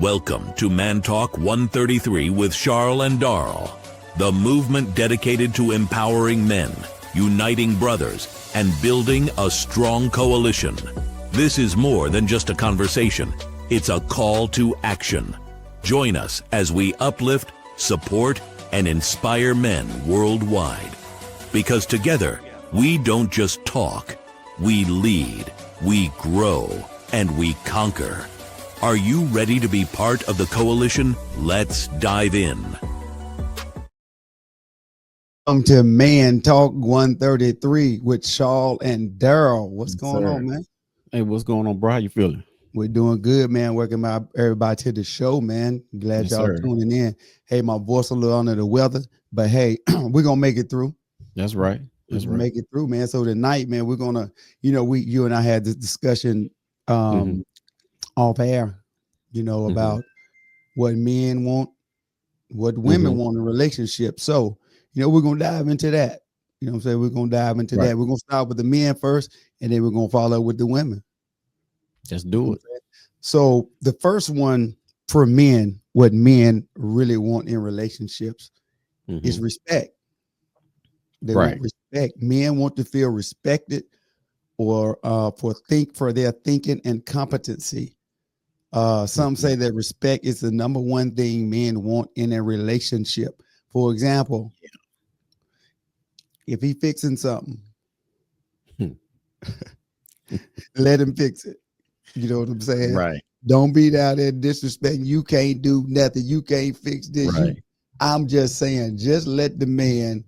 Welcome to Man Talk 133 with Charles and Darl, the movement dedicated to empowering men, uniting brothers, and building a strong coalition. This is more than just a conversation. It's a call to action. Join us as we uplift, support, and inspire men worldwide. Because together, we don't just talk, we lead, we grow, and we conquer. Are you ready to be part of the coalition? Let's dive in. Welcome to Man Talk 133 with Charles and Daryl. What's going on, man? Hey, what's going on, bro? How you feeling? We're doing good, man. Welcome everybody to the show, man. Glad y'all tuning in. Hey, my voice a little under the weather, but hey, we're gonna make it through. That's right. That's right. Make it through, man. So tonight, man, we're gonna, you and I had this discussion off air, about what men want, what women want in relationships. So, we're gonna dive into that. You know what I'm saying? We're gonna dive into that. We're gonna start with the men first, and then we're gonna follow with the women. Let's do it. So the first one for men, what men really want in relationships is respect. They want respect. Men want to feel respected or for their thinking and competency. Some say that respect is the number one thing men want in a relationship. For example, if he fixing something, let him fix it. You know what I'm saying? Right. Don't be down there disrespecting. You can't do nothing. You can't fix this. Right. I'm just saying, just let the man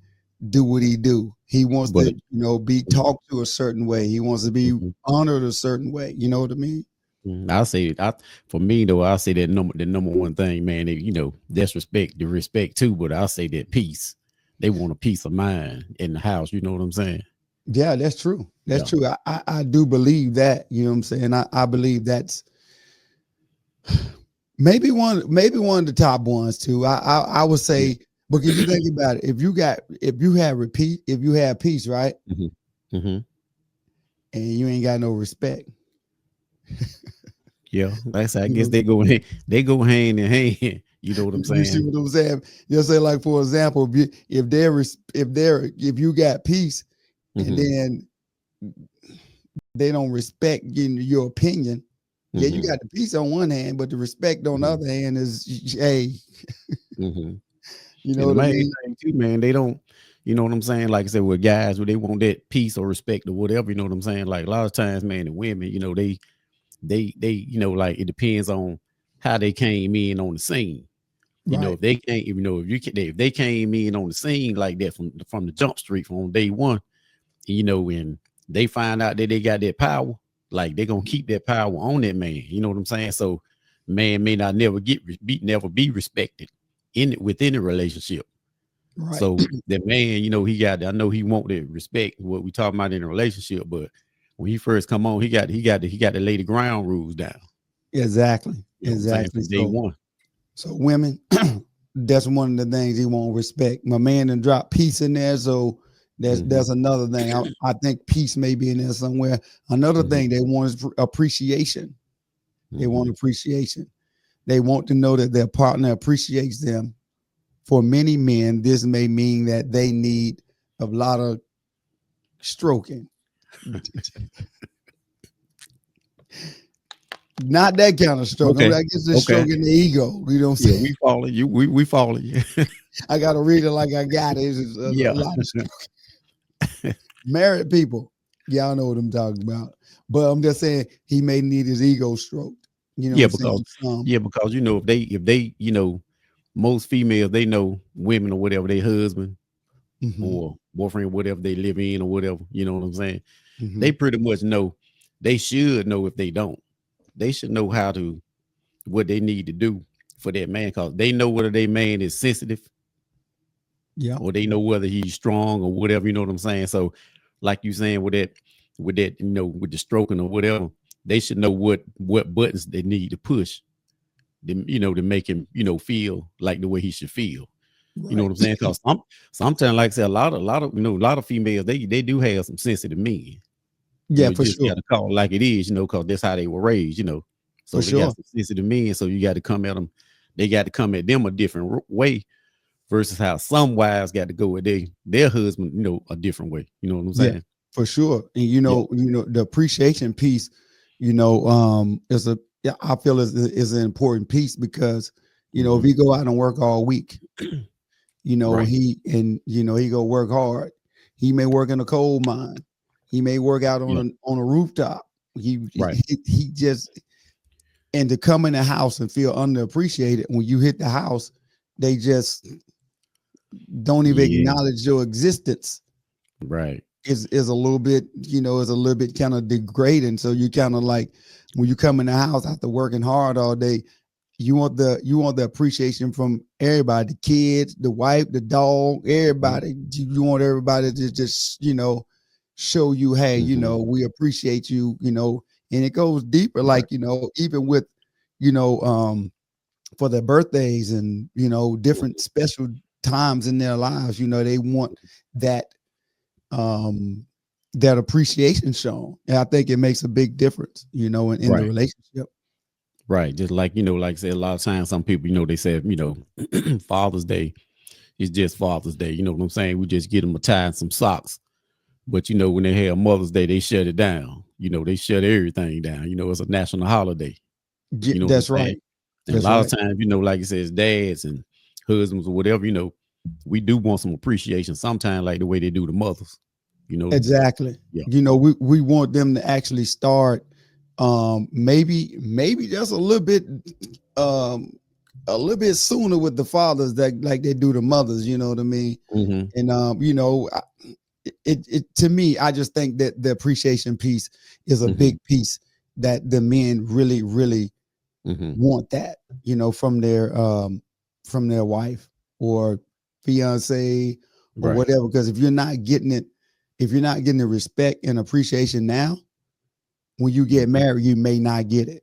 do what he do. He wants to, be talked to a certain way. He wants to be honored a certain way. You know what I mean? I say, for me though, I say that the number one thing, man. That's respect, the respect too. But I say that peace. They want a peace of mind in the house. You know what I'm saying? Yeah, that's true. That's true. I do believe that. You know what I'm saying? I believe that's maybe one of the top ones too. I would say, because you think about it, if you have peace, right? And you ain't got no respect. Yeah, I guess they go hand in hand. You know what I'm saying? You see what I'm saying? You'll say, like, for example, if you got peace and then they don't respect your opinion. Yeah, you got the peace on one hand, but the respect on the other hand is, hey, you know what I mean? Too, man, they don't, you know what I'm saying? Like I said, with guys, where they want that peace or respect or whatever, you know what I'm saying? Like a lot of times, man, the women, they, like it depends on how they came in on the scene. If they can't, if they came in on the scene like that from the jump street from day one, and they find out that they got that power, like they're gonna keep that power on that man. You know what I'm saying? So man may not never be respected within a relationship. Right. So that man, I know he want that respect, what we talking about in a relationship, but when he first come on, he got to lay the ground rules down. Exactly. Day one. So women, that's one of the things he won't respect. My man done dropped peace in there, so that's another thing. I think peace may be in there somewhere. Another thing they want is appreciation. They want appreciation. They want to know that their partner appreciates them. For many men, this may mean that they need a lot of stroking. Not that kind of stroke. Okay. I guess it's stroking the ego. You know what I'm saying? We following you. We following you. I got to read it like I got it. It's a lot of stroke. Married people, y'all know what I'm talking about. But I'm just saying he may need his ego stroked. Because if they most females, they know women or whatever, their husband or boyfriend, whatever they live in or whatever. You know what I'm saying? They pretty much know. They should know. If they don't, they should know what they need to do for that man, because they know whether their man is sensitive, or they know whether he's strong or whatever. You know what I'm saying? So, like you saying with that, with the stroking or whatever, they should know what buttons they need to push, to make him feel like the way he should feel. Right. You know what I'm saying? Because sometimes, like I said, a lot of females, they do have some sensitive men. Yeah, for sure. Got to call it like it is, because that's how they were raised. For So they got sure. some sensitive men. So you got to come at them. They got to come at them a different way versus how some wives got to go with their husband, a different way. You know what I'm Yeah, saying? for sure. And Yeah. the appreciation piece, is a yeah, I feel is an important piece because if Hmm. he go out and work all week, Right. he go work hard. He may work in a coal mine. He may work out Yeah. on a rooftop. He, Right. he just and to come in the house and feel underappreciated when you hit the house, they just don't even Yeah. acknowledge your existence. Right. Is a little bit, is a little bit kind of degrading. So you kind of like when you come in the house after working hard all day, you want the appreciation from everybody, the kids, the wife, the dog, Hmm. everybody. You want everybody to just, show you, hey, Hmm. we appreciate you, and it goes deeper, Right. like, even with, you know, for their birthdays and, different Mhm. special times in their lives, they want that um that appreciation shown. And I think it makes a big difference, in the Right. relationship. Right. Just like, like I said, a lot of times some people, they said, Father's Day is just Father's Day. You know what I'm saying? We just get them a tie and some socks. But when they have Mother's Day, they shut it down. They shut everything down. It's a national holiday. You know what I'm That's saying? right. And a That's lot of right. times, like it says, dads and husbands or whatever, we do want some appreciation sometimes, like the way they do the mothers, you know? Exactly. Yeah. We want them to actually start maybe just um a little bit sooner with the fathers that like they do the mothers, you know what I mean? Hmm. And it to me, I just think that the appreciation piece is a Hmm. big piece that the men really, really Hmm. want that, from their wife or fiance or Right. whatever. Because if you're not getting the respect and appreciation now, when you get Hmm. married, you may not get it.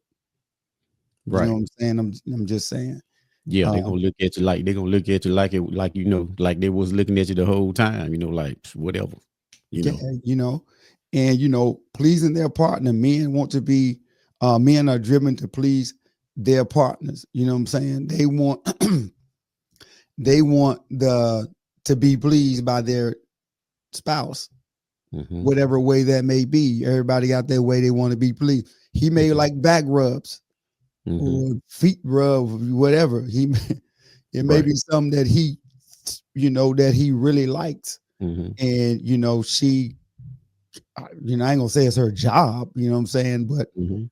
You know Right. what I'm saying? I'm just saying. Yeah, they're Um, gonna look at you like like like they was looking at you the whole time, like whatever, you yeah, know. and pleasing their partner. Men are driven to please their partners. You know what I'm saying? They want to be pleased by their spouse, Hmm. whatever way that may be. Everybody got their way they want to be pleased. He may Hmm. like back rubs Hmm. or feet rub, whatever. It may Right. be something that he really likes. Hmm. And I ain't gonna say it's her job, you know what I'm saying? But Hmm.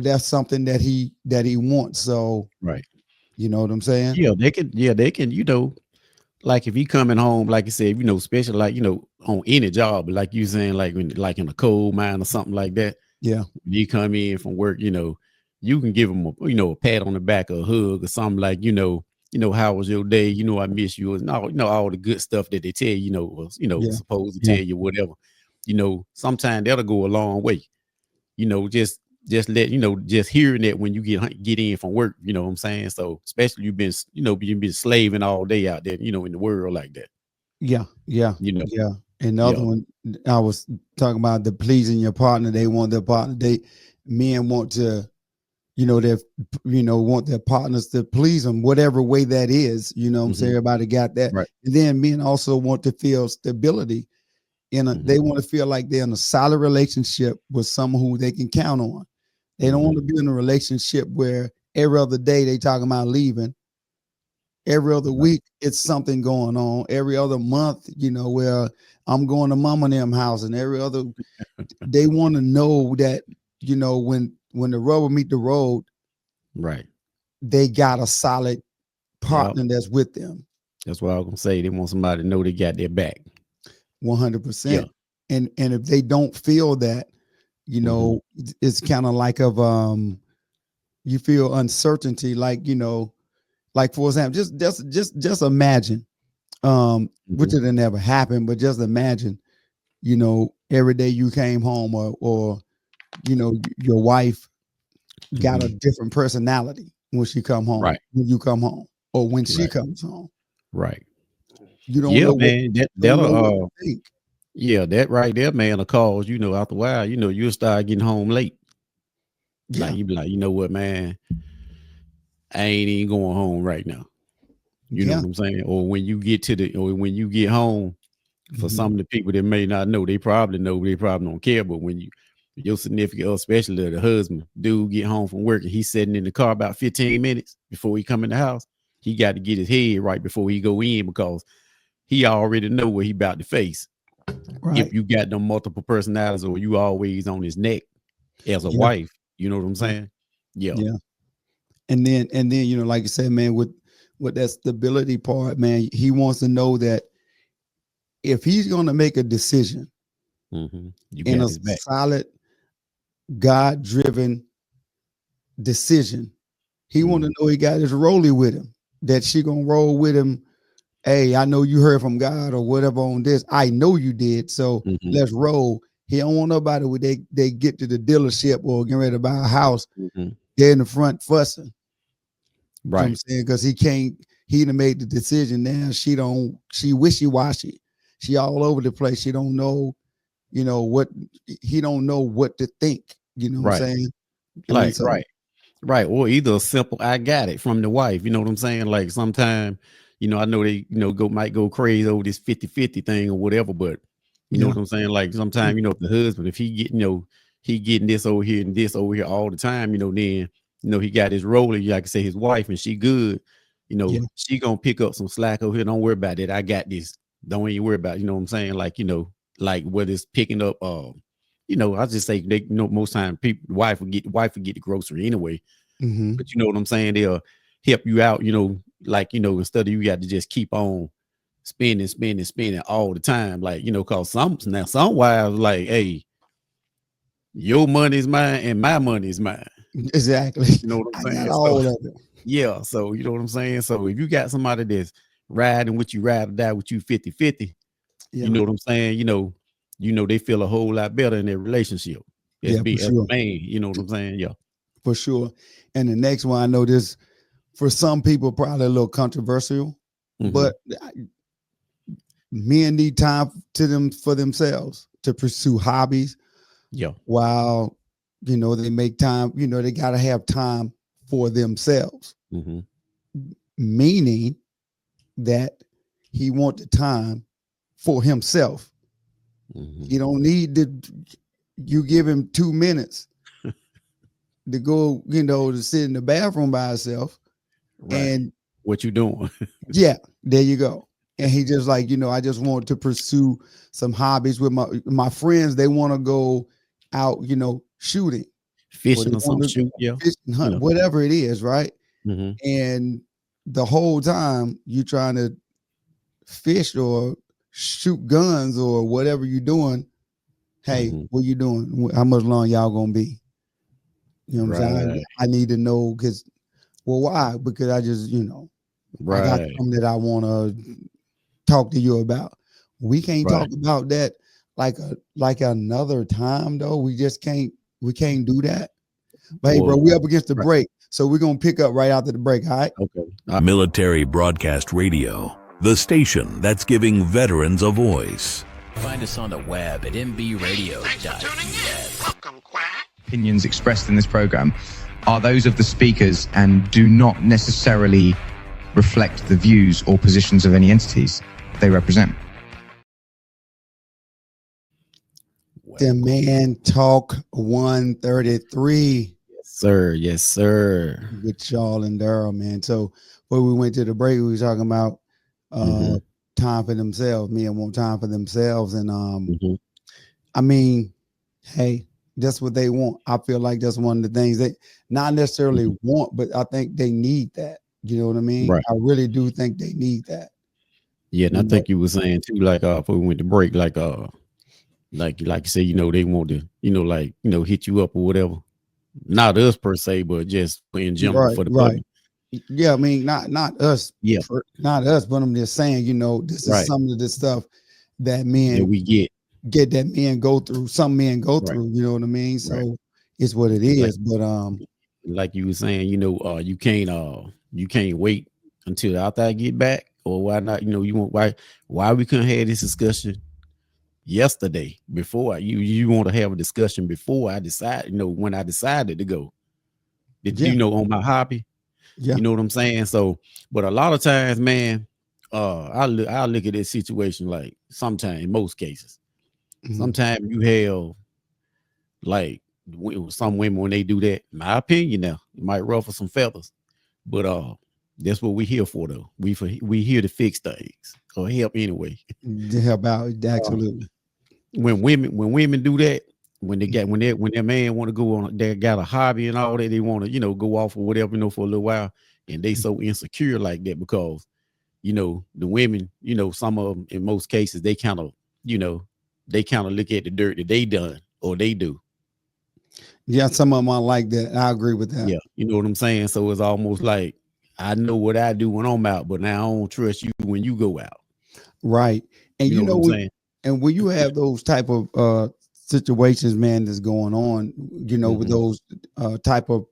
that's something that he wants. So Right. you know what I'm saying? Yeah, they can, like if he coming home, like you said, especially like, on any job, like you saying, like like in a coal mine or something like that. Yeah, You come in from work, you can give them a pat on the back or a hug or something like, how was your day? I miss you and all, all the good stuff that they tell you, was, yeah, supposed to yeah, tell you whatever. Sometimes that'll go a long way. Just let just hearing that when you get in from work, you know what I'm saying? So especially you've been slaving all day out there, in the world like that. yeah, yeah, You know, yeah. And the other yeah. one I was talking about, the pleasing your partner. They want their partner. Men want to, their want their partners to please them, whatever way that is. You know what I'm saying? Hmm. Everybody got that. Right. And then men also want to feel stability Hmm. they want to feel like they're in a solid relationship with someone who they can count on. They don't want Hmm. to be in a relationship where every other day they talking about leaving. Every other Right. week it's something going on. Every other month, where I'm going to mama and them house, and every other they want to know that, when the rubber meet the road, Right. they got a solid Yeah. partner that's with them. That's what I was gonna say. They want somebody to know they got their back. Yeah. 100%. And if they don't feel that, Hmm. it's kind of like you feel uncertainty, like, like, for example, just imagine, which Hmm. it'll never happen, but just imagine, every day you came home, or your wife got a Hmm. different personality Right. when you come home, or when she Right. comes home. Right. You don't Yeah, know what man. you don't know That'll what to think. yeah, that right there, man, will cause, after a while, you'll start getting home late. Yeah. Like you be like, you know what, man, I ain't even going home right now. You know Yeah. what I'm saying? Or when you get or when you get home, for Hmm. some of the people that may not know, they probably know, they probably don't care. But when your significant, other, especially the husband, dude get home from work and he's sitting in the car about 15 minutes before he come in the house, he got to get his head right before he go in, because he already know what he about to face. If Right. you got them multiple personalities, or you always on his neck as a Yeah. wife, you know what I'm Yeah. saying? Yeah. Yeah. And then, like you said, man, with that stability part, man, he wants to know that if he's going to make a decision You in got a his back. solid, God-driven decision, he want to know he got his rollie with him, that she gonna roll with him. Hey, I know you heard from God or whatever on this. I know you did. So Mm-hmm. let's roll. He don't want nobody when they get to the dealership or getting ready to buy a house. Mm-hmm. They're in the front fussing. You know what I'm Right. saying? Because he done made the decision now. She wishy-washy. She all over the place. She don't know, what he don't know what to think. You know what I'm Right. saying? I mean, Like, so right. Right. Or either a simple "I got it" from the wife. You know what I'm saying? Like sometimes, I know they, might go crazy over this 50-50 thing or whatever, but you know yeah. what I'm saying? Like sometimes, if the husband, if he get, he getting this over here and this over here all the time, then, he got his role, like I say, his wife, and she good, Yeah. she gonna pick up some slack over here. Don't worry about it. I got this. Don't even worry about it. You know what I'm saying? Like, like whether it's picking up, I just say they, most time people, wife will get the grocery anyway. Mm-hmm. But you know what I'm saying? They'll help you out, like, instead of you got to just keep on spending all the time. Like, cause some wives like, hey, your money is mine and my money is mine. Exactly. You know what I'm I got saying? So all of it. yeah, so you know what I'm saying? So if you got somebody that's riding with you, ride or die with you 50-50, you Yeah. know what I'm saying? They feel a whole lot better in their relationship as Yeah, for as a sure. man, you know what I'm saying? Yeah. For sure. And the next one, I know this for some people probably a little controversial, Mm-hmm. but men need time for themselves to pursue hobbies Yeah. while they make time, they gotta have time for themselves. Mm-hmm. Meaning that he want the time for himself. Mm-hmm. He don't need you give him 2 minutes to go, to sit in the bathroom by himself. Right. And What you doing? yeah, there you go. And he just like, I just want to pursue some hobbies with my friends. They want to go out, shooting, or they Fishing or want something, to shoot, yeah. fish and hunt, whatever it is, right? Mm-hmm. And the whole time you trying to fish or shoot guns or whatever you're doing. Hey, Mm-hmm. what you doing? How much long y'all gonna be? You know what I'm saying? Right. I need to know because, well, why? Because I just, I got Right. something that I want to talk to you about. We can't Right. talk about that like another time though. We can't do that. But hey, bro, Or we up against the right. break, so we're gonna pick up right after the break. All right. Okay. Military Broadcast Radio, the station that's giving veterans a voice. Find us on the web at mbradio.us. Welcome, Quack. Opinions expressed in this program are those of the speakers and do not necessarily reflect the views or positions of any entities they represent. The Man Talk 133 Yes, sir. Yes, sir. with y'all and Daryl, man. So before we went to the break, we were talking about time for themselves. Men want time for themselves. And Mm-hmm. I mean, hey, that's what they want. I feel like that's one of the things they not necessarily want, but I think they need that. You know what I mean? Right. I really do think they need that. Yeah, and You I know? think you were saying too, like before we went to break, like you say, they want to, hit you up or whatever. Not us per se, but just in general Right, for the right. public. Yeah, I mean, not us. Yeah. Not us, but I'm just saying, this is Right. some of the stuff that That men we get. that men go through. Some men go Right. through, you know what I mean? Right. So it's what it Like, is. But like you were saying, you can't wait until after I get back, or why not? You want why we couldn't have this discussion yesterday before you want to have a discussion before I decide, when I decided to go. you know, on my hobby. Yeah. You know what I'm saying? So, but a lot of times, man, I look at this situation like sometimes, in most cases, sometimes you have like some women when they do that. In my opinion, now it might ruffle some feathers, but that's what we here for, though. We here to fix things or help anyway. To help out, absolutely. When women do that, when their man want to go on, they got a hobby and all that, they want to, you know, go off or whatever, you know, for a little while, and they so insecure like that because, you know, the women, you know, some of them in most cases they kind of, you know, they kind of look at the dirt that they done or they do. Yeah, some of them are like that. I agree with that. Yeah, you know what I'm saying. So it's almost like I know what I do when I'm out, but now I don't trust you when you go out. Right. And You know what I'm saying? and when you have those type of situations, man, that's going on, you know, with those type of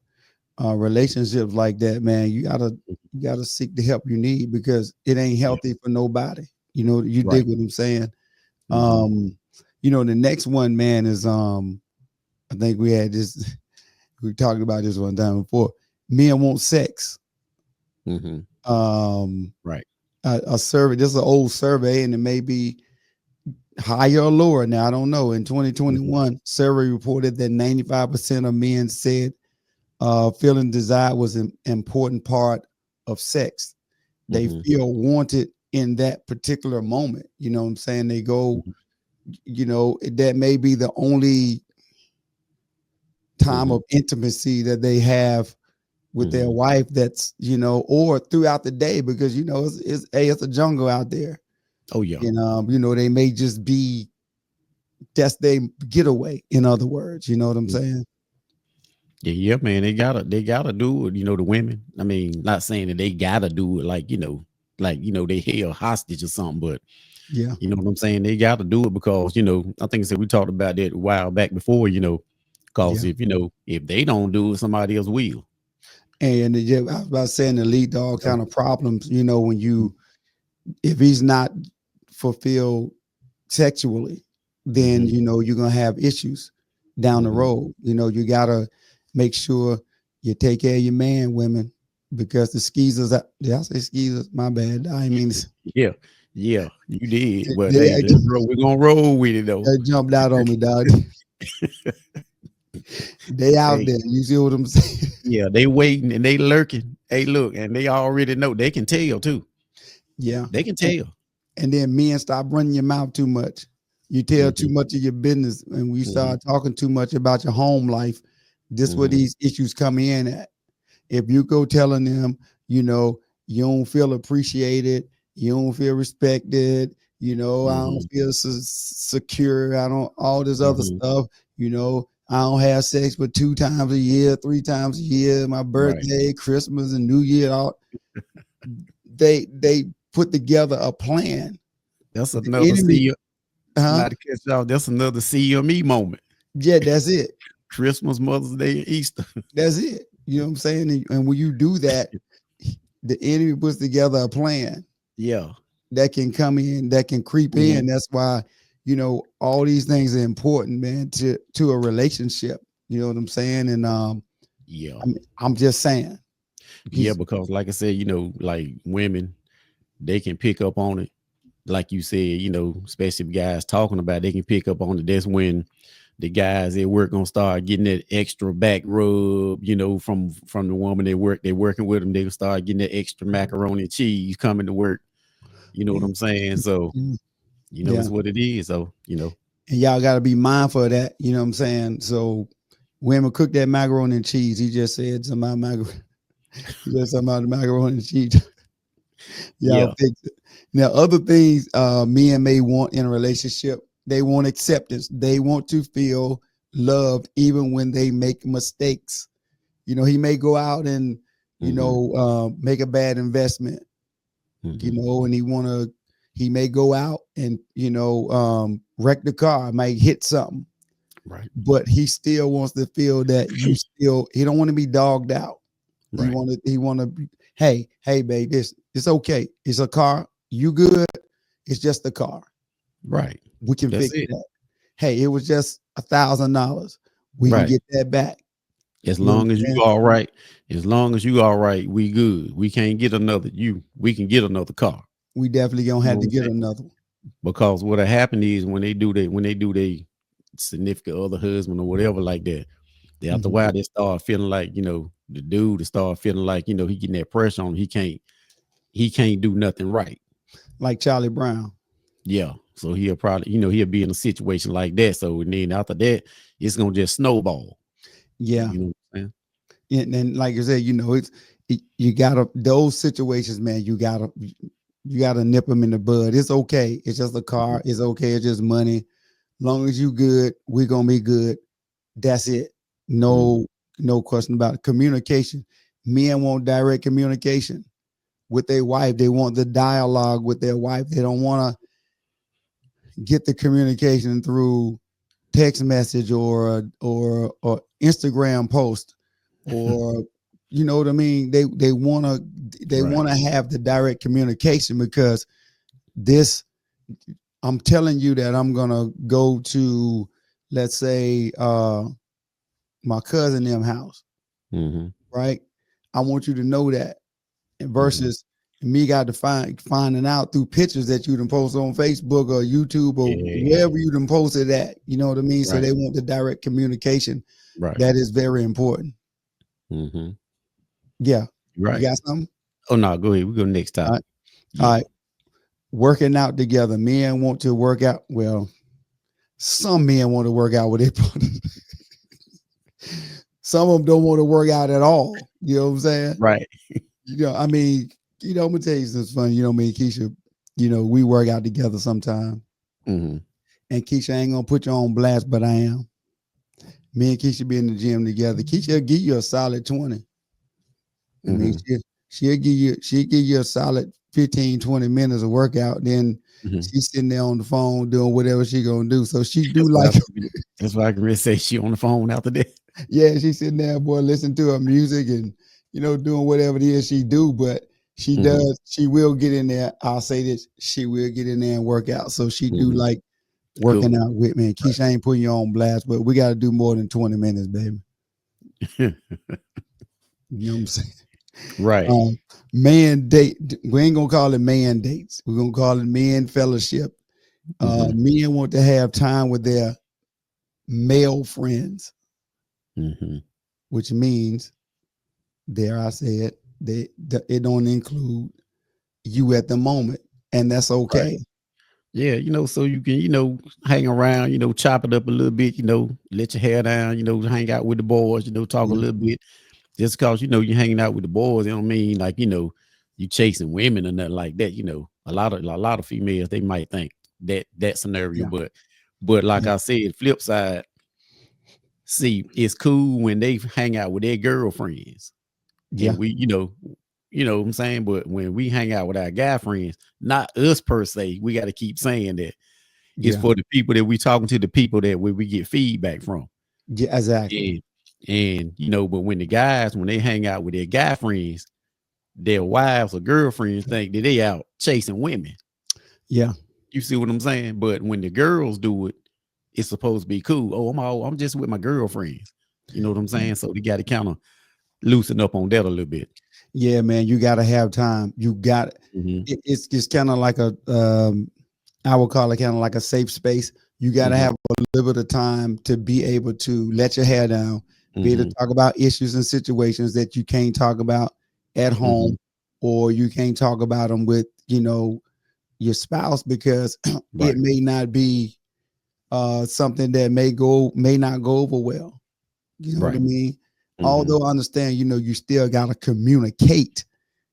relationships like that, man, you gotta seek the help you need because it ain't healthy for nobody. You know, you dig what I'm saying? You know, the next one, man, is I think we had this, we talked about this one time before. Men want sex. Right. A survey, this is an old survey, and it may be higher or lower now, I don't know. In 2021, survey reported that 95% of men said feeling desire was an important part of sex. They feel wanted in that particular moment. You know what I'm saying? They go, you know, that may be the only time of intimacy that they have with their wife, that's, you know, or throughout the day, because, you know, it's a jungle out there. Oh yeah. And you know, they may just be, that's their getaway, in other words. You know what I'm saying? Yeah, man, they gotta do it, you know, the women. I mean, not saying that they gotta do it like, you know, they held hostage or something, but yeah, you know what I'm saying? They gotta do it because, you know, I think we talked about that a while back before, you know, because if, you know, if they don't do it, somebody else will. And I was about saying the lead to all kind of problems, you know, when if he's not fulfilled sexually, then, you know, you're going to have issues down the road. You know, you got to make sure you take care of your man, women, because the skeezers, did I say skeezers? My bad. I mean, yeah, you did. But hey, we're going to roll with it though. They jumped out on me, dog. They out there. You see what I'm saying? Yeah, they waiting and they lurking. Hey, look, and they already know. They can tell too. Yeah, they can tell. And then men, stop running your mouth too much. You tell too much of your business, and we start talking too much about your home life. This where these issues come in at. If you go telling them, you know, you don't feel appreciated, you don't feel respected, you know, I don't feel secure, I don't, all this other stuff, you know, I don't have sex but 2 times a year, 3 times a year, my birthday, Christmas, and New Year. All they put together a plan. That's another not to catch y'all. That's another CME moment. Yeah, that's it. Christmas, Mother's Day, and Easter. That's it. You know what I'm saying? And when you do that, the enemy puts together a plan. Yeah. That can come in, that can creep in. That's why, you know, all these things are important, man, to a relationship. You know what I'm saying? And yeah, I'm just saying. Yeah, because like I said, you know, like women, they can pick up on it. Like you said, you know, especially if guys talking about it, they can pick up on it. That's when the guys at work gonna start getting that extra back rub, you know, from the woman they working with them. They start getting that extra macaroni and cheese coming to work. You know what I'm saying? So, you know, it's what it is. So, you know, and y'all got to be mindful of that. You know what I'm saying? So, women cook that macaroni and cheese. He just said something about macaroni. He said something about the macaroni and cheese. Y'all fix it. Now, other things men may want in a relationship, they want acceptance. They want to feel loved even when they make mistakes. You know, he may go out and, you know, make a bad investment, you know, and he may go out and, you know, wreck the car, might hit something. Right. But he still wants to feel that he don't want to be dogged out. Right. He want to, hey, babe, it's okay. It's a car. You good? It's just a car. Right. We can fix that. Hey, it was just $1,000. We can get that back. As You long as you understand? all right, as long as you all right, we good. We can't get another we can get another car. We definitely gonna You know have what to I'm get saying? another one. Because what'll happen is when they do their significant other husband or whatever like that, they after a Mhm. while they start feeling like, the dude to start feeling like, he getting that pressure on him. He can't do nothing right. Like Charlie Brown. Yeah. So he'll probably, he'll be in a situation like that. So and then after that, it's gonna just snowball. Yeah. You know what I'm saying? And like I said, you gotta those situations, man. You gotta nip them in the bud. It's okay. It's just a Mhm. car. It's okay. It's just money. Long as you good, we're gonna be good. That's it. Mhm. No question about it. Communication. Men want direct communication with their wife. They want the dialogue with their wife. They don't want to get the communication through text message or Instagram post, or you know what I mean. They Right. want to have the direct communication, because this, I'm telling you that I'm gonna go to, let's say, my cousin them house, Mhm. right? I want you to know that, Mhm. versus me got to finding out through pictures that you done post on Facebook or YouTube or Yeah. wherever you done posted at. You know what I mean? So Right. they want the direct communication. Right. That is very important. Mhm. Yeah. You Right. got something? Oh no, go ahead. We go next All right. topic. All Yeah. right. Working out together. Men want to work out. Well, some men want to work out with their partners. Some of them don't want to work out at all. You know what I'm saying? Right. I mean, I'm gonna tell you something funny. Me and Keisha, we work out together sometime. Mhm. And Keisha, I ain't gonna put you on blast, but I am. Me and Keisha be in the gym together. Keisha will give you a solid 20. I mean, Mhm. she'll give you a solid 15, 20 minutes of workout. Then Mhm. she's sitting there on the phone doing whatever she gonna do. So she do That's what like, that's why I can really say she on the phone after that. yeah, she's sitting there, boy, listening to her music and doing whatever it is she do. But Mhm. she will get in there. I'll say this, she will get in there and work out. So she do Mhm. like working Cool. out with me. And Keisha, I ain't putting you on blast, but we got to do more than 20 minutes, baby. Right. You know what I'm saying? Right. Um, mandate. We ain't gonna call it mandates. We're gonna call it men fellowship. Mhm. Men want to have time with their male friends, Mhm. which means, dare I say it, it don't include you at the moment, and that's Right. okay. Yeah, so you can, hang around, chop it up a little bit, let your hair down, hang out with the boys, talk a Yeah, little bit. Just cause you're hanging out with the boys, it don't mean like, you chasing women or nothing like that. A lot of females, they might think that scenario, yeah, but like yeah, I said, flip side, see, it's cool when they hang out with their girlfriends yeah, and we, what I'm saying, but when we hang out with our guy friends, not us per se, we got to keep saying that it's yeah, for the people that we talking to, the people that we get feedback from. yeah, exactly. And but when the guys, when they hang out with their guy friends, their wives or girlfriends think that they out chasing women. Yeah, You see what I'm saying? But when the girls do it, it's supposed to be cool. Oh, I'm just with my girlfriends. You know what I'm yeah, saying? So they got to kind of loosen up on that a little bit. yeah, man. You got to have time. You got Hmm. it's kind of like a I would call it kind of like a safe space. You got to Hmm. have a little bit of time to be able to let your hair down, be able to Hmm. talk about issues and situations that you can't talk about at Hmm. home, or you can't talk about them with, your spouse, because it Right. may not be something that may not go over well. You know what I Right. mean? Hmm. Although I understand, you still got to communicate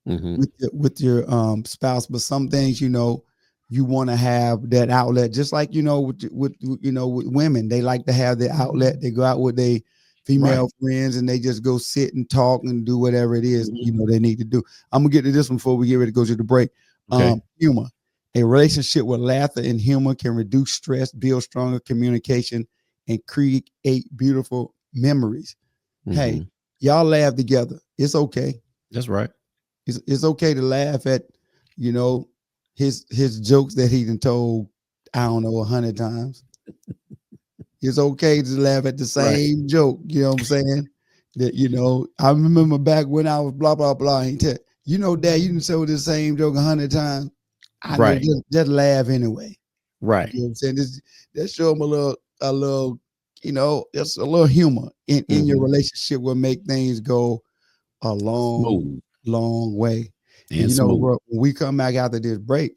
Hmm. with your spouse, but some things, you want to have that outlet, just like, with women. They like to have the outlet. They go out with their Right. female friends and they just go sit and talk and do whatever it is, Hmm. they need to do. I'm gonna get to this one before we get ready to go to the break. Okay. Humor. A relationship with laughter and humor can reduce stress, build stronger communication, and create beautiful memories. Hey, Hmm. y'all laugh together. It's okay. That's right. It's okay to laugh at, you know, his jokes that he done told, I don't know, 100 times. It's okay to laugh at the Right. same joke. You know what I'm saying? That I remember back when I was blah blah blah. Dad, you didn't say the same joke 100 times. I know, Right. just laugh anyway. Right. You know what I'm saying? That show them a little, just a little humor in your relationship will make things go a long, Smooth long way. and And smooth. bro, when we come back after this break,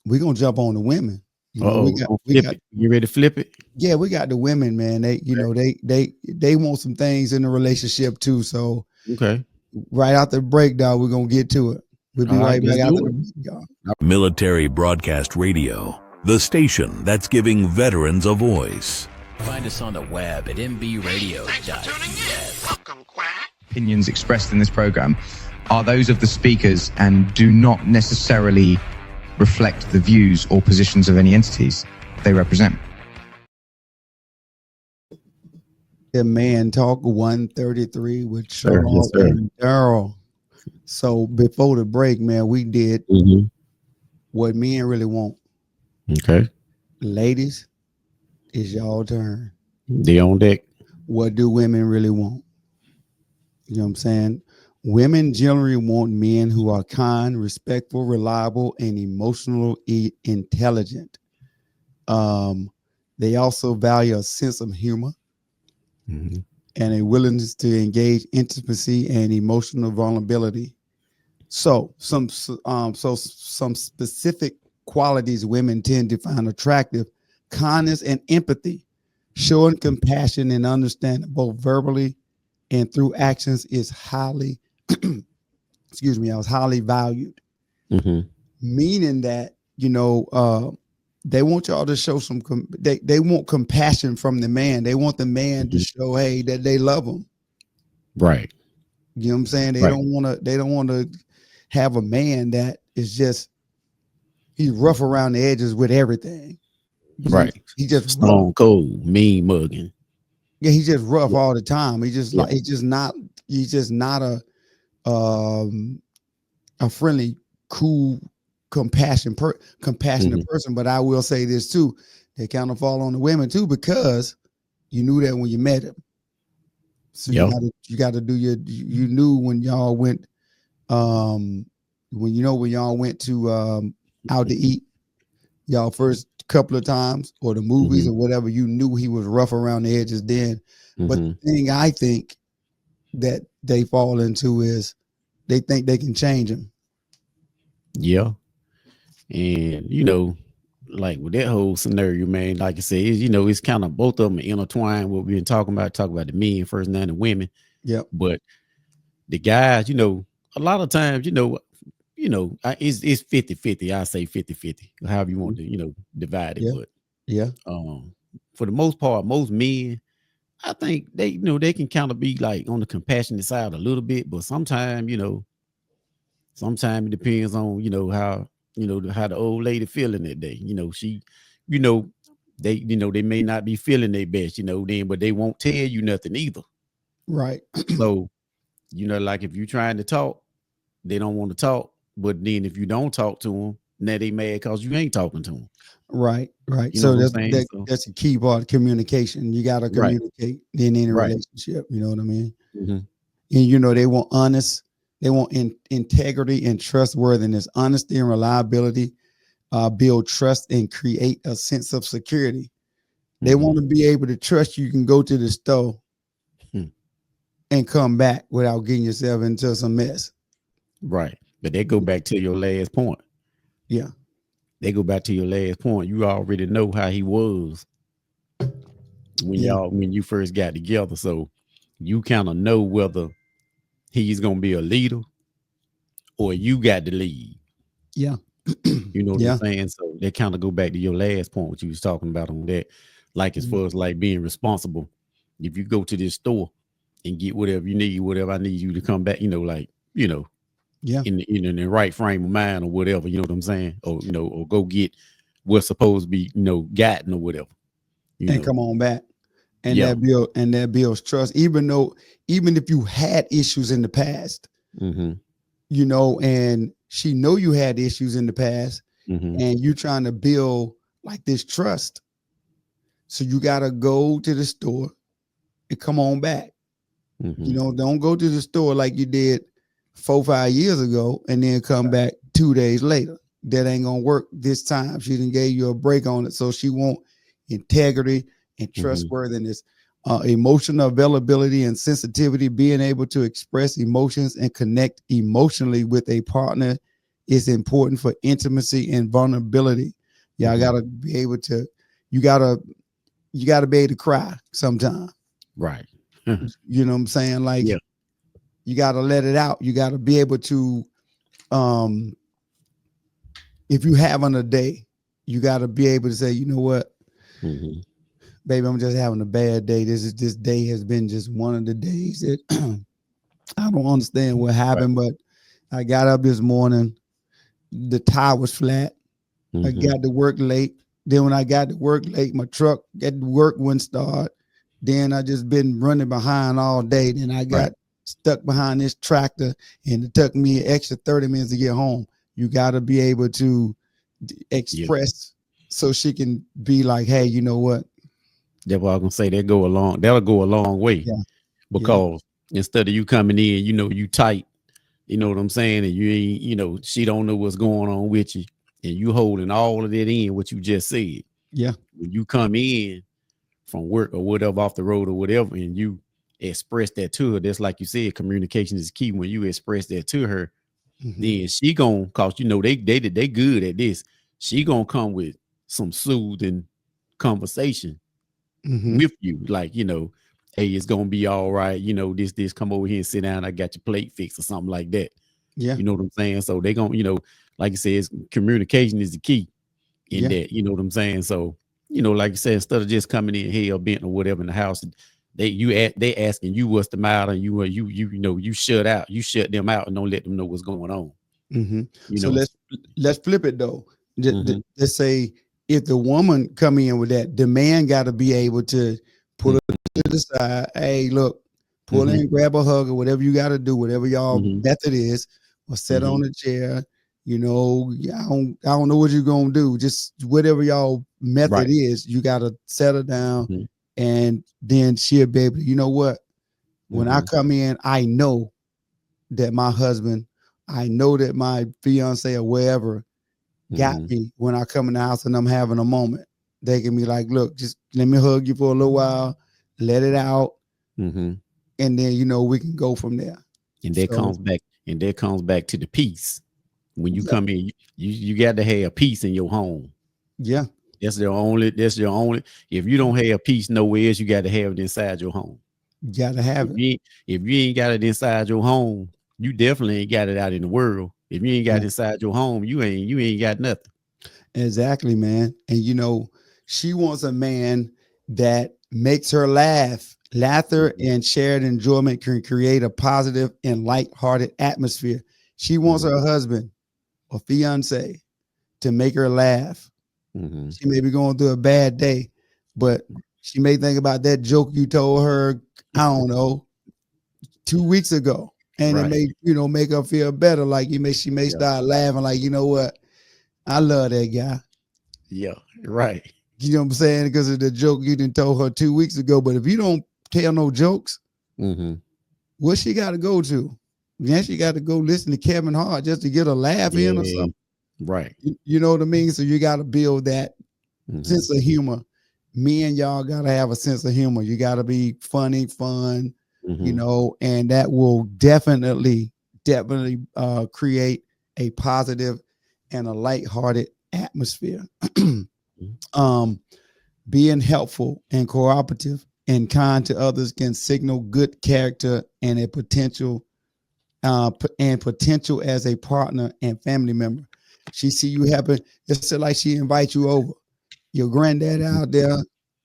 we're gonna jump on the women. Uh-oh, We got you ready to flip it? yeah, we got the women, man. They want some things in the relationship too. So Okay. right after the break, dog, we're gonna get to it. We'll be All right, right back let's after do the it. break, y'all. Military Broadcast Radio, the station that's giving veterans a voice. Find us on the web at mbradio.net. Welcome, Quack. Opinions expressed in this program are those of the speakers and do not necessarily reflect the views or positions of any entities they represent. The Man Talk 133 with Yes, Charles sir. and Daryl. So before the break, man, we did what men really want. Okay. Ladies, it's y'all turn. They on deck. What do women really want? You know what I'm saying? Women generally want men who are kind, respectful, reliable, and emotionally intelligent. They also value a sense of humor and a willingness to engage intimacy and emotional vulnerability. So some specific qualities women tend to find attractive: kindness and empathy, showing compassion and understanding both verbally and through actions is highly highly valued. Meaning that they want y'all to show some they want compassion from the man. They want the man to show, hey, that they love him. Right. You know what I'm saying? They Right. don't want to have a man that is just, he's rough around the edges with everything. Right. He just Stone rough. cold, mean mugging. Yeah, he's just rough all the time. He's just like, he's just not a friendly, cool, compassionate person. But I will say this too, they kind of fall on the women too, because you knew that when you met him. So you got to do you knew when y'all went when y'all went to out to eat, y'all first couple of times, or the movies or whatever, you knew he was rough around the edges then. But the thing I think that they fall into is they think they can change him. Yeah. And like with that whole scenario, man, like I said, it's kind of both of them intertwined. What we've been talk about the men first, now the women. Yep. But the guys, a lot of times, it's 50-50. I say 50-50, however you want to, divide it. But for the most part, most men, I think they, they can kind of be like on the compassionate side a little bit, but sometimes, sometimes it depends on, how the old lady feeling that day. She, they, they may not be feeling their best, then, but they won't tell you nothing either. Right. So, like if you're trying to talk, they don't want to talk. But then if you don't talk to them, now they mad because you ain't talking to them. Right. So that's a key part of communication. You got to communicate in any relationship. You know what I mean? And they want they want integrity and trustworthiness. Honesty and reliability build trust and create a sense of security. They want to be able to trust you can go to the store and come back without getting yourself into some mess. Right. But they go back to your last point. Yeah. They go back to your last point. You already know how he was when you first got together. So you kind of know whether he's gonna be a leader or you got to lead. Yeah. You know what I'm saying? So they kind of go back to your last point, what you was talking about on that. Like as far as like being responsible. If you go to this store and get whatever you need, whatever I need you to come back, in the right frame of mind or whatever, you know what I'm saying? Or or go get what's supposed to be, gotten or whatever. Come on back. And that builds trust, even if you had issues in the past, and she know you had issues in the past, and you're trying to build like this trust. So you gotta go to the store and come on back. You know, don't go to the store like you did 4-5 years ago and then come back 2 days later. That ain't gonna work this time. She done gave you a break on it, so she want integrity and trustworthiness, emotional availability and sensitivity. Being able to express emotions and connect emotionally with a partner is important for intimacy and vulnerability. Y'all gotta be able to. You gotta be able to cry sometime. Right. You know what I'm saying? Like, yeah. You gotta let it out. You gotta be able to, if you having a day, you gotta be able to say, you know what, baby, I'm just having a bad day. This day has been just one of the days that I don't understand what happened, but I got up this morning, the tire was flat. I got to work late. Then when I got to work late, my truck at work wouldn't start. Then I just been running behind all day. Then I got stuck behind this tractor, and it took me an extra 30 minutes to get home. You got to be able to express so she can be like, hey, you know what? That's what I was gonna say. That'll go a long way. Because instead of you coming in, you know, you tight, you know what I'm saying, and you ain't, you know, she don't know what's going on with you, and you holding all of that in, what you just said. Yeah. When you come in from work or whatever, off the road or whatever, and you express that to her, that's like you said, communication is key. When you express that to her, then she gonna, cause you know they good at this. She gonna come with some soothing conversation with you, like, you know, hey, it's gonna be all right. You know, this, come over here and sit down. I got your plate fixed or something like that. Yeah. You know what I'm saying? So they gonna, you know, like you said, communication is the key in that. You know what I'm saying? So, you know, like you said, instead of just coming in hell bent or whatever in the house, they asking you what's the matter, and you know, you shut them out and don't let them know what's going on. You So know, let's flip it though. Let's say if the woman come in with that, the man got to be able to pull her to the side. Hey, look, pull in, grab a hug, or whatever you got to do, whatever y'all method is, or sit on a chair. You know, I don't know what you're gonna do. Just whatever y'all method is, you got to settle down, and then she'll be able to, you know what? When I come in, I know that my husband, I know that my fiance or wherever got me when I come in the house and I'm having a moment. They can be like, look, just let me hug you for a little while, let it out. And then, you know, we can go from there. And that comes back to the peace. When you come in, you got to have peace in your home. Yeah. That's your only, if you don't have peace nowhere else, you got to have it inside your home. You got to have it. If you ain't got it inside your home, you definitely ain't got it out in the world. If you ain't got it inside your home, you ain't got nothing. Exactly, man. And you know, she wants a man that makes her laugh. Laughter and shared enjoyment can create a positive and lighthearted atmosphere. She wants her husband or fiance to make her laugh. She may be going through a bad day, but she may think about that joke you told her, I don't know, 2 weeks ago. And it may, you know, make her feel better. Like she may start laughing, like, you know what? I love that guy. Yeah, right. You know what I'm saying? Because of the joke you didn't told her 2 weeks ago. But if you don't tell no jokes, what she got to go to? Then she got to go listen to Kevin Hart just to get a laugh in or something. Right. You know what I mean? So you got to build that sense of humor. Me and y'all got to have a sense of humor. You got to be funny, fun, you know, and that will definitely create a positive and a lighthearted atmosphere. Being helpful and cooperative and kind to others can signal good character and a potential as a partner and family member. She see you happen, it's like she invite you over. Your granddad out there,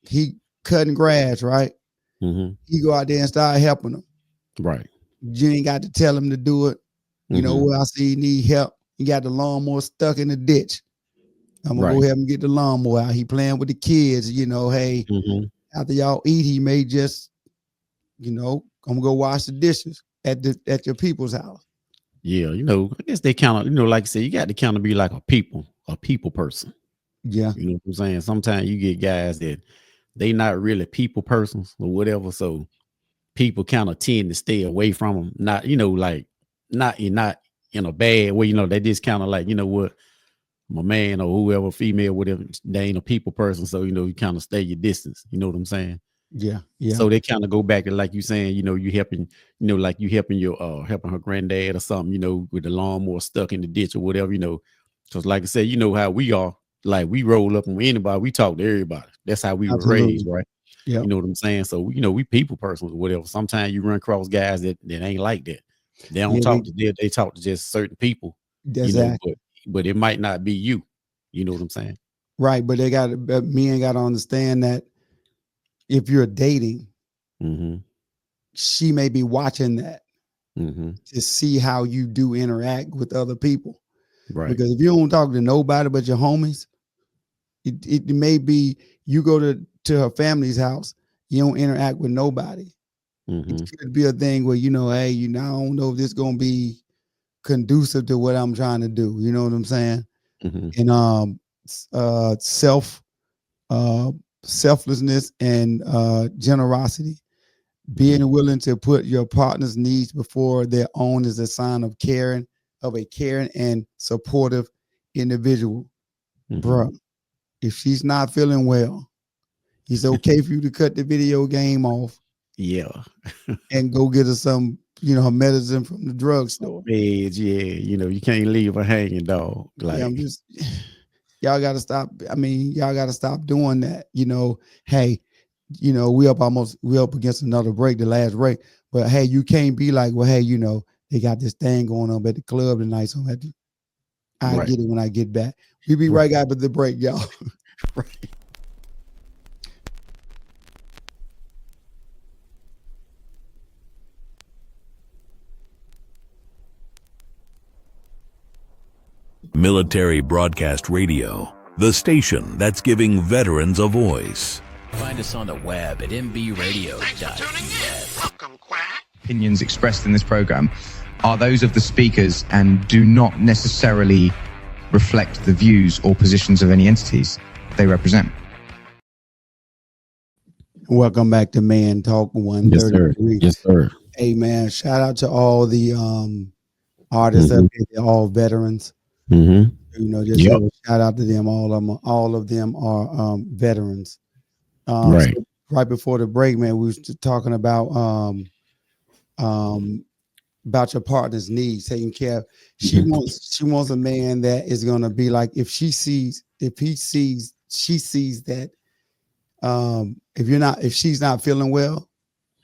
he cutting grass, right? He go out there and start helping him. Right. You ain't got to tell him to do it. You know what? I see you need help. You got the lawnmower stuck in the ditch. I'm gonna go ahead and get the lawnmower out. He playing with the kids, you know. Hey, after y'all eat, he may just, you know, I'm gonna go wash the dishes at your people's house. Yeah, you know, I guess they kind of, you know, like I said, you got to kind of be like a people person. Yeah. You know what I'm saying? Sometimes you get guys that they not really people persons or whatever. So people kind of tend to stay away from them. Not, like not in a bad way, they just kind of like, you know what, my man or whoever, female, whatever, they ain't a people person. So, you kind of stay your distance. You know what I'm saying? Yeah. Yeah. So they kind of go back to, like you saying, you helping, like you helping helping her granddad or something, with the lawnmower stuck in the ditch or whatever, because like I said, how we are, like we roll up on anybody, we talk to everybody. That's how we were raised, right? Yeah. You know what I'm saying? So, we people persons or whatever. Sometimes you run across guys that ain't like that. They don't talk to they talk to just certain people, Exactly. but it might not be you. You know what I'm saying? Right. But men got to understand that if you're dating, she may be watching that to see how you do interact with other people. Right. Because if you don't talk to nobody but your homies, it may be you go to her family's house, you don't interact with nobody. It could be a thing where, hey, I don't know if this is going to be conducive to what I'm trying to do. You know what I'm saying? And selflessness and generosity, being willing to put your partner's needs before their own is a sign of a caring and supportive individual. Bruh, if she's not feeling well, it's okay for you to cut the video game off. Yeah. And go get her some, her medicine from the drugstore. Yeah, you can't leave her hanging, dog. Like, yeah, y'all got to stop. I mean, y'all got to stop doing that. Hey, we up against another break, the last break. But hey, you can't be like, well, hey, they got this thing going on at the club tonight, so I get it when I get back. We be right after the break, y'all. Right. Military Broadcast Radio, the station that's giving veterans a voice. Find us on the web at mbradio.us. Opinions expressed in this program are those of the speakers and do not necessarily reflect the views or positions of any entities they represent. Welcome back to Man Talk 133. Yes, sir. Hey, man, shout out to all the artists up here, they're all veterans. Shout out to them. All of them are veterans. Right. So right before the break, man, we was talking about your partner's needs, taking care of. She wants a man that is gonna be like, if she sees that if she's not feeling well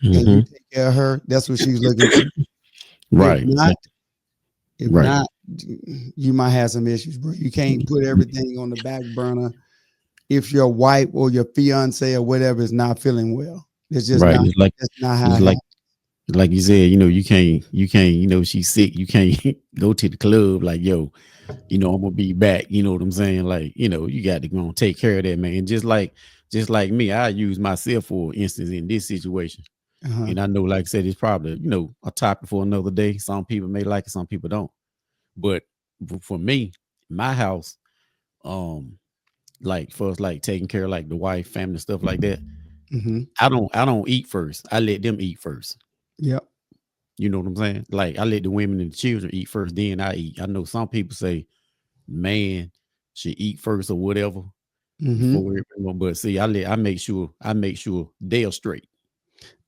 and you take care of her, that's what she's looking for. Right. If not, you might have some issues, bro. You can't put everything on the back burner if your wife or your fiance or whatever is not feeling well. It's just right. That's not how it happens. Like you said, you can't, she's sick. You can't go to the club like, yo, I'm gonna be back. You know what I'm saying? Like, you got to go and take care of that, man. Just like me, I use myself for instance in this situation. And I know, like I said, it's probably, a topic for another day. Some people may like it, some people don't. But for me, my house, like for us, like taking care of like the wife, family, stuff like that. I don't eat first. I let them eat first. Yep. You know what I'm saying? Like I let the women and the children eat first, then I eat. I know some people say, man should eat first or whatever. Before but see, I make sure they're straight.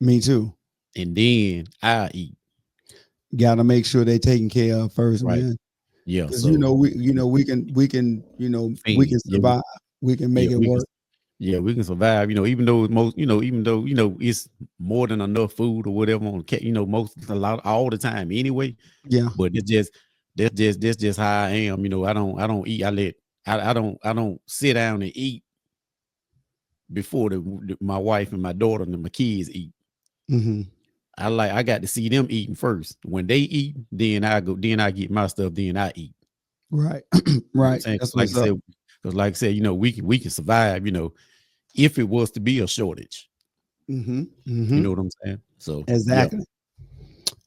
Me too. And then I eat. Gotta make sure they taken care of first, right. Man. Yeah. Because so, we can survive. We can make it work. We can survive, even though it's more than enough food or whatever on all the time anyway. Yeah. But that's just how I am. I don't eat. I don't sit down and eat before my wife and my daughter and my kids eat. I got to see them eating first. When they eat, then I get my stuff, then I eat. Right. Right. That's like I said, because like I said, we can survive, if it was to be a shortage. You know what I'm saying? So exactly.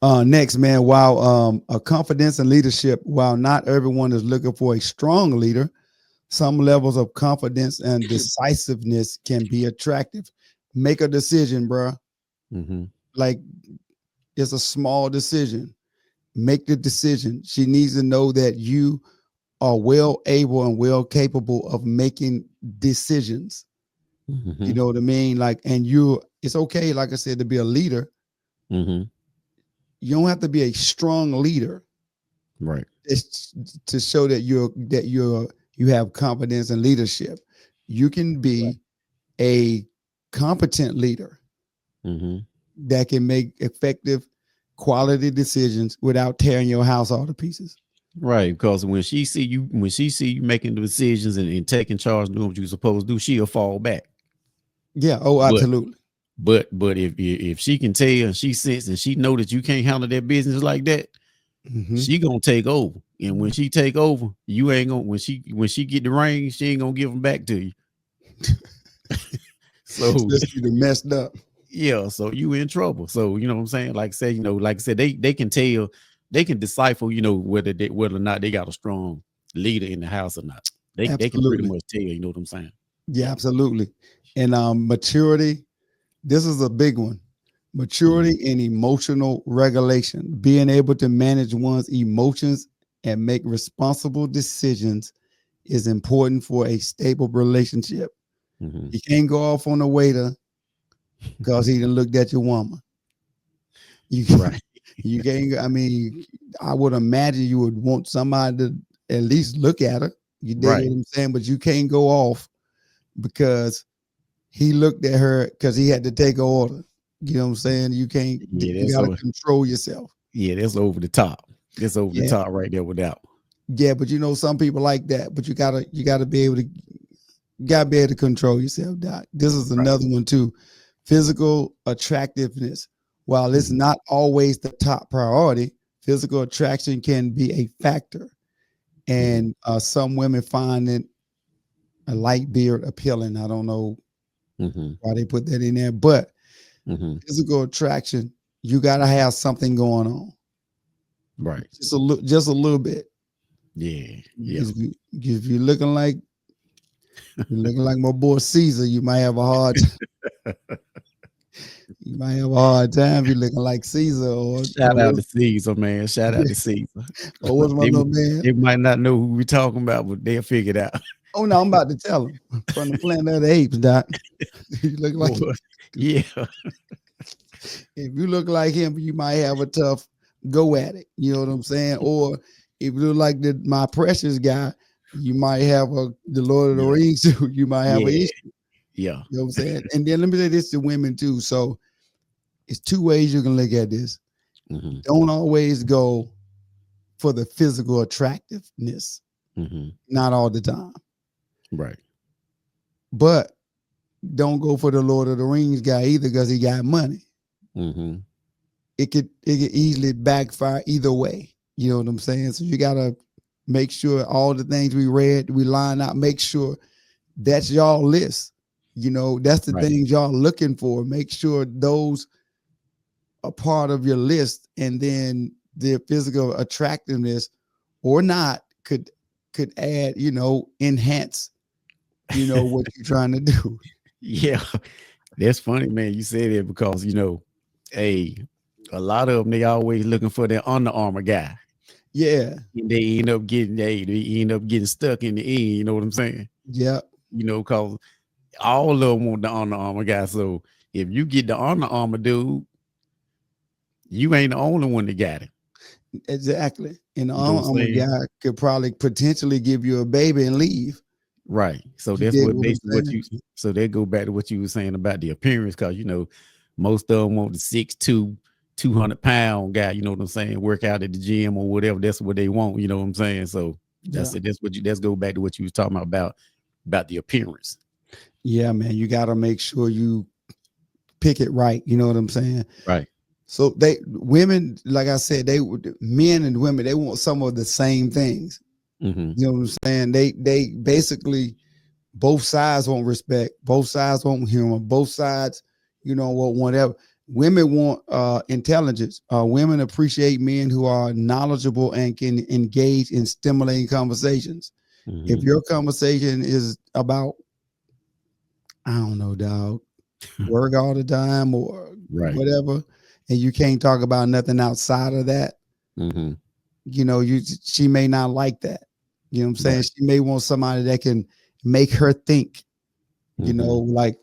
Yeah. Next, man, while a confidence and leadership, while not everyone is looking for a strong leader, some levels of confidence and decisiveness can be attractive. Make a decision, bro. like it's a small decision. Make the decision. She needs to know that you are well able and well capable of making decisions. You know what I mean? Like, and it's okay, like I said, to be a leader. You don't have to be a strong leader, right? It's to show that you have confidence and leadership. You can be a competent leader that can make effective, quality decisions without tearing your house all to pieces. Right, because when she see you making the decisions and taking charge, doing what you're supposed to do, she'll fall back. Yeah. Oh, But absolutely. but if she can tell and she sense and she know that you can't handle that business like that, she gonna take over. And when she take over, you ain't gonna when she get the reins, she ain't gonna give them back to you. So Just you messed up. yeah, so you in trouble. So you know what I'm saying? Like I said, they can tell, they can decipher, whether or not they got a strong leader in the house or not. They can pretty much tell, you know what I'm saying? Yeah, absolutely. And maturity, this is a big one. Maturity and emotional regulation, being able to manage one's emotions and make responsible decisions is important for a stable relationship. You can't go off on a waiter because he didn't look at your woman. Right. You can't. I mean, I would imagine you would want somebody to at least look at her. You dig what I'm saying? But you can't go off because he looked at her because he had to take an order. You know what I'm saying? You can't. You got to control yourself. Yeah, that's over the top. That's over the top right there without. Yeah, but some people like that. But you gotta be able to control yourself, Doc. This is another one too. Physical attractiveness. While it's not always the top priority, physical attraction can be a factor. And some women find it a light beard appealing. I don't know why they put that in there, but physical attraction, you gotta have something going on. Right. Just a little bit. Yeah. If you're looking like my boy Caesar, you might have a hard time. You might have a hard time if you're looking like Caesar. Shout out to Caesar, man. Shout out to Caesar. Or what's my little man? They might not know who we're talking about, but they'll figure it out. Oh no, I'm about to tell them from the Planet of the Apes, Doc. You look like yeah. If you look like him, you might have a tough go at it. You know what I'm saying? Or if you look like my precious guy, you might have the Lord of the Rings too. You might have an issue. Yeah. You know what I'm saying? And then let me say this to women too. So it's two ways you can look at this. Don't always go for the physical attractiveness. Not all the time. Right. But don't go for the Lord of the Rings guy either because he got money. It could easily backfire either way. You know what I'm saying? So you gotta make sure all the things we read, we line out, make sure that's y'all list. That's the things y'all looking for. Make sure those are part of your list, and then their physical attractiveness or not could add, enhance, what you're trying to do. Yeah. That's funny, man. You said it because, a lot of them, they always looking for their Under Armour guy. Yeah. And they end up getting stuck in the end. You know what I'm saying? Yeah. Because all of them want the Under Armour guy. So if you get the Under Armour dude, you ain't the only one that got it. Exactly. And the Under Armour guy could probably potentially give you a baby and leave. Right. So that's what basically so they go back to what you were saying about the appearance, because most of them want the 6'2", 200-pound guy, you know what I'm saying, work out at the gym or whatever. That's what they want, you know what I'm saying? So that's it. Let's go back to what you was talking about the appearance. Yeah, man. You gotta make sure you pick it right, you know what I'm saying? Right. So women, like I said, men and women, they want some of the same things. You know what I'm saying? They basically, both sides want respect, both sides want humor, both sides, want whatever. Women want intelligence. Women appreciate men who are knowledgeable and can engage in stimulating conversations. If your conversation is about, I don't know, dog, work all the time or whatever, and you can't talk about nothing outside of that, she may not like that. You know what I'm saying? Right. She may want somebody that can make her think, like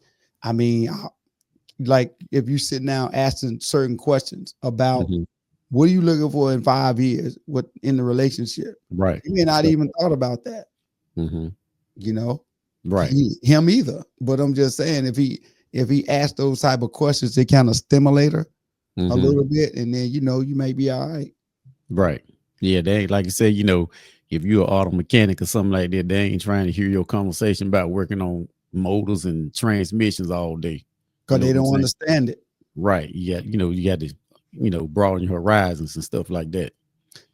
if you sit down asking certain questions about what are you looking for in 5 years, what in the relationship, right? You may not even thought about that, right? Him either. But I'm just saying, if he asked those type of questions, they kind of stimulate her a little bit, and then you may be all right. Right. Yeah, they ain't, like you said, if you're an auto mechanic or something like that, they ain't trying to hear your conversation about working on motors and transmissions all day. Because they don't understand it. Right. You got to, broaden your horizons and stuff like that.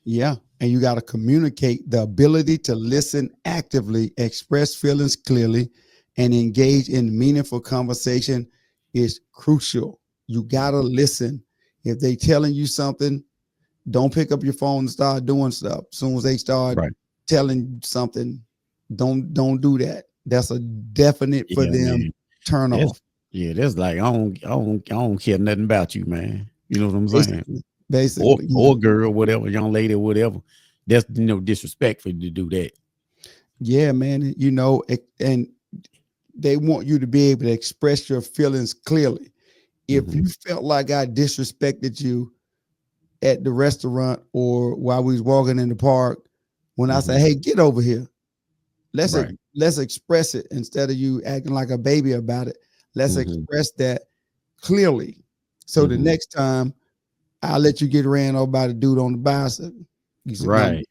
Yeah. And you got to communicate. The ability to listen actively, express feelings clearly, and engage in meaningful conversation is crucial. You got to listen. If they telling you something, don't pick up your phone and start doing stuff. As soon as they start telling something, don't do that. That's a definite for them turn off. Yeah, that's like I don't care nothing about you, man. You know what I'm saying? Basically, or girl, whatever, young lady, whatever. That's disrespectful to do that. Yeah, man. And they want you to be able to express your feelings clearly. If you felt like I disrespected you at the restaurant or while we was walking in the park, when I say, hey, get over here, let's express it instead of you acting like a baby about it. Let's express that clearly. So the next time I'll let you get ran over by the dude on the bicycle. Right.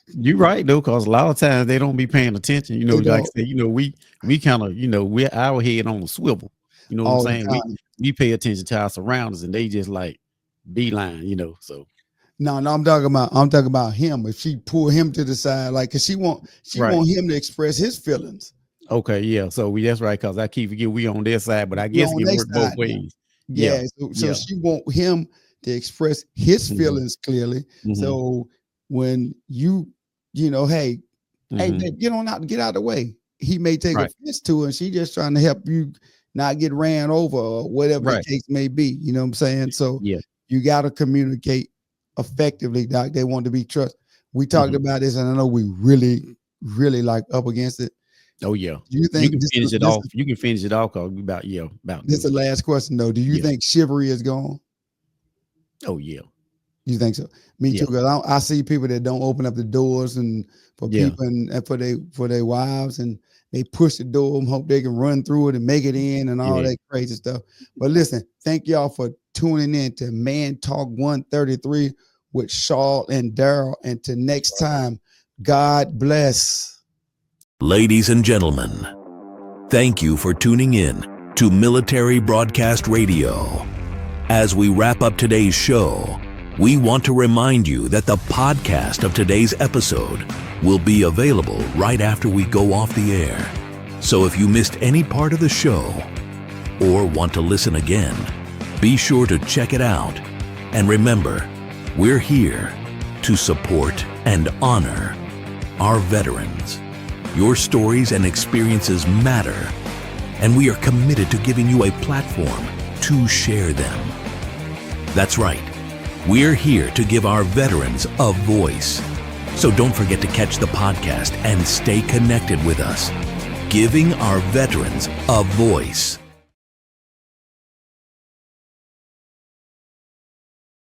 You're right though, because a lot of times they don't be paying attention. Like I said, we kind of, we're our head on the swivel. You know what I'm saying? We pay attention to our surroundings, and they just like beeline, so. No, I'm talking about him. If she pull him to the side, like, cause she want him to express his feelings. Okay, yeah. So that's right, cause I keep forgetting we on their side, but I guess it can work both ways. Yeah. So she want him to express his feelings clearly. So when hey, babe, get out of the way. He may take offense to her, and she just trying to help you not get ran over or whatever the case may be. You know what I'm saying? So you got to communicate effectively, Doc. They want to be trust. We talked about this, and I know we really, really like up against it. Oh yeah. Do you think you can finish it off? You can finish it off because we about this is the last question though. Do you think chivalry is gone? Oh yeah. You think so? Me too. Because I see people that don't open up the doors and for people and for their wives, and they push the door and hope they can run through it and make it in and all that crazy stuff. But listen, thank y'all for tuning in to Man Talk 133 with Shaw and Daryl. And till next time, God bless. Ladies and gentlemen, thank you for tuning in to Military Broadcast Radio. As we wrap up today's show, we want to remind you that the podcast of today's episode will be available right after we go off the air. So if you missed any part of the show or want to listen again, be sure to check it out. And remember, we're here to support and honor our veterans. Your stories and experiences matter, and we are committed to giving you a platform to share them. That's right. We're here to give our veterans a voice. So don't forget to catch the podcast and stay connected with us. Giving our veterans a voice.